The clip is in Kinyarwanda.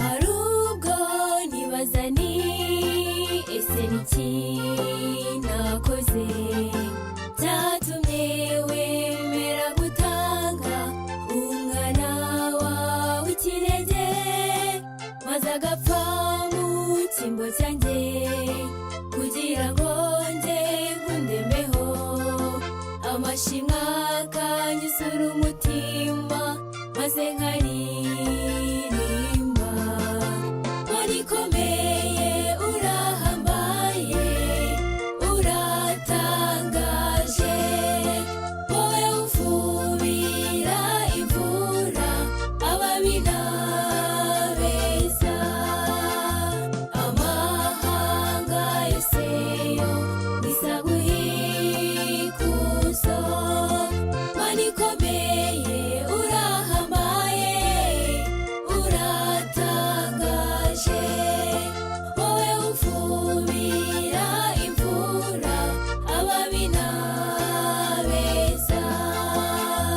hari ubwo nibaza ni ese ni iki nakoze cyatumye wemera gutanga umwana wawe ikinege maze agapfa mu cyimbo cyanjye kugira ngo njye nkundembeho amashimwe akanyuzura umutima maze nkari